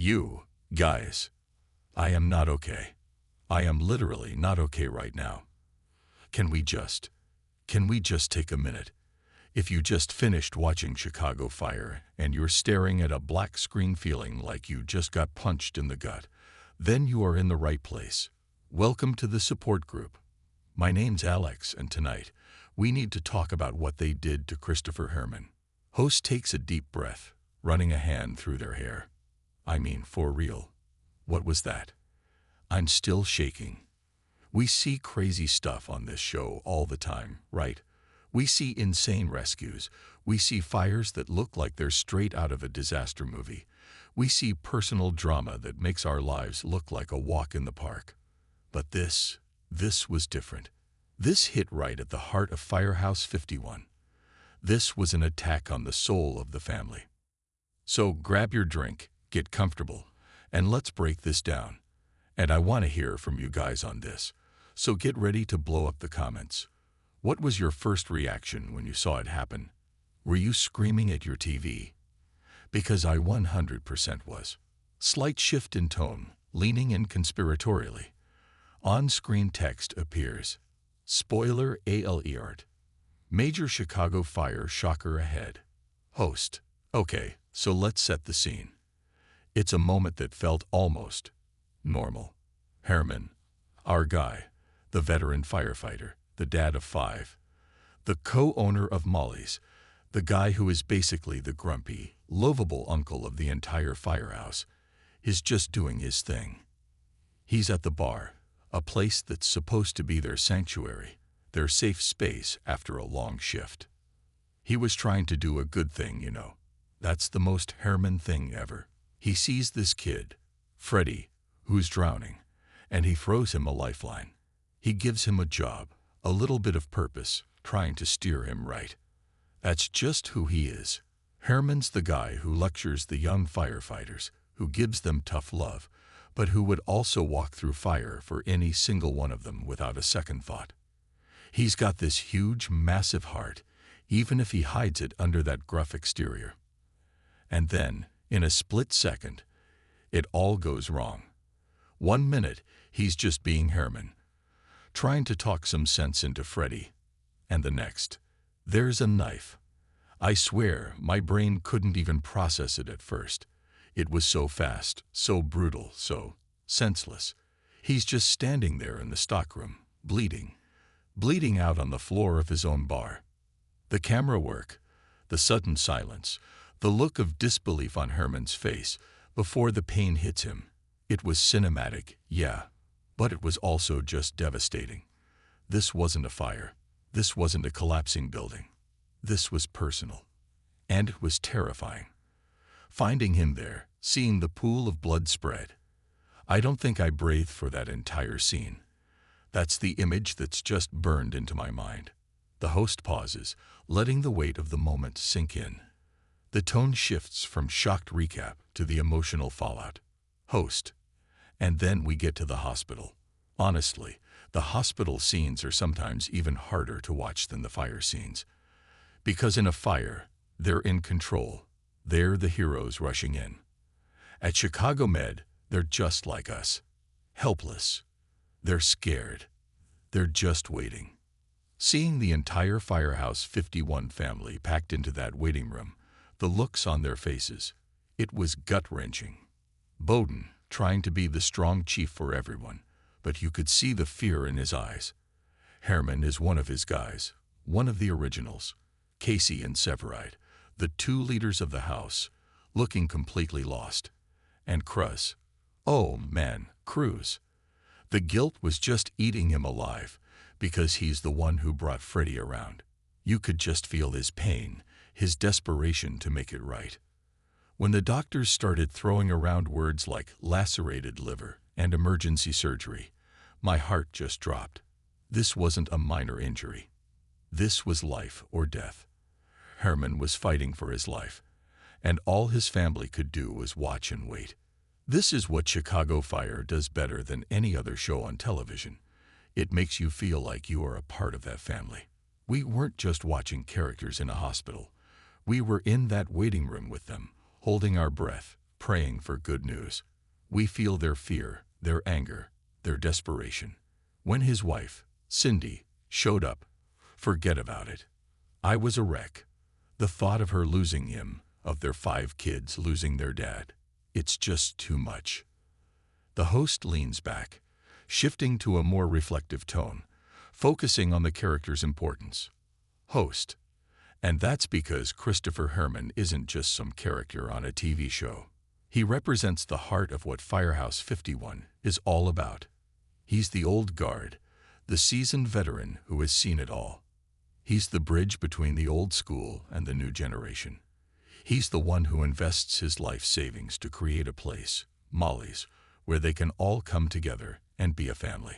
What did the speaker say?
You, guys, I am not okay. I am literally not okay right now. Can we just, can we just take a minute? If you just finished watching Chicago Fire and you're staring at a black screen feeling like you just got punched in the gut, then you are in the right place. Welcome to the support group. My name's Alex, and tonight, we need to talk about what they did to Christopher Herrmann. Host takes a deep breath, running a hand through their hair. I mean, for real. What was that? I'm still shaking. We see crazy stuff on this show all the time, right? We see insane rescues. We see fires that look like they're straight out of a disaster movie. We see personal drama that makes our lives look like a walk in the park. But this was different. This hit right at the heart of Firehouse 51. This was an attack on the soul of the family. So grab your drink, get comfortable, and let's break this down. And I want to hear from you guys on this. So get ready to blow up the comments. What was your first reaction when you saw it happen? Were you screaming at your TV? Because I 100% was. Slight shift in tone, leaning in conspiratorially. On-screen text appears. Spoiler alert. Major Chicago fire shocker ahead. Host. Okay, so let's set the scene. It's a moment that felt almost normal. Herrmann, our guy, the veteran firefighter, the dad of 5, the co-owner of Molly's, the guy who is basically the grumpy, lovable uncle of the entire firehouse, is just doing his thing. He's at the bar, a place that's supposed to be their sanctuary, their safe space after a long shift. He was trying to do a good thing, you know. That's the most Herrmann thing ever. He sees this kid, Freddie, who's drowning, and he throws him a lifeline. He gives him a job, a little bit of purpose, trying to steer him right. That's just who he is. Herrmann's the guy who lectures the young firefighters, who gives them tough love, but who would also walk through fire for any single one of them without a second thought. He's got this huge, massive heart, even if he hides it under that gruff exterior. And then, in a split second, it all goes wrong. 1 minute, he's just being Herrmann, trying to talk some sense into Freddie, and the next, there's a knife. I swear, my brain couldn't even process it at first. It was so fast, so brutal, so senseless. He's just standing there in the stockroom, bleeding out on the floor of his own bar. The camera work, the sudden silence, the look of disbelief on Herrmann's face before the pain hits him. It was cinematic, yeah, but it was also just devastating. This wasn't a fire. This wasn't a collapsing building. This was personal. And it was terrifying. Finding him there, seeing the pool of blood spread. I don't think I breathed for that entire scene. That's the image that's just burned into my mind. The host pauses, letting the weight of the moment sink in. The tone shifts from shocked recap to the emotional fallout. Host. And then we get to the hospital. Honestly, the hospital scenes are sometimes even harder to watch than the fire scenes. Because in a fire, they're in control. They're the heroes rushing in. At Chicago Med, they're just like us. Helpless. They're scared. They're just waiting. Seeing the entire Firehouse 51 family packed into that waiting room, the looks on their faces, it was gut-wrenching. Bowden, trying to be the strong chief for everyone, but you could see the fear in his eyes. Herrmann is one of his guys, one of the originals. Casey and Severide, the 2 leaders of the house, looking completely lost. And Cruz. Oh man, Cruz. The guilt was just eating him alive, because he's the one who brought Freddie around. You could just feel his pain, his desperation to make it right. When the doctors started throwing around words like lacerated liver and emergency surgery, my heart just dropped. This wasn't a minor injury. This was life or death. Herrmann was fighting for his life, and all his family could do was watch and wait. This is what Chicago Fire does better than any other show on television. It makes you feel like you are a part of that family. We weren't just watching characters in a hospital. We were in that waiting room with them, holding our breath, praying for good news. We feel their fear, their anger, their desperation. When his wife, Cindy, showed up, forget about it. I was a wreck. The thought of her losing him, of their 5 kids losing their dad, it's just too much. The host leans back, shifting to a more reflective tone, focusing on the character's importance. Host. And that's because Christopher Herrmann isn't just some character on a TV show. He represents the heart of what Firehouse 51 is all about. He's the old guard, the seasoned veteran who has seen it all. He's the bridge between the old school and the new generation. He's the one who invests his life savings to create a place, Molly's, where they can all come together and be a family.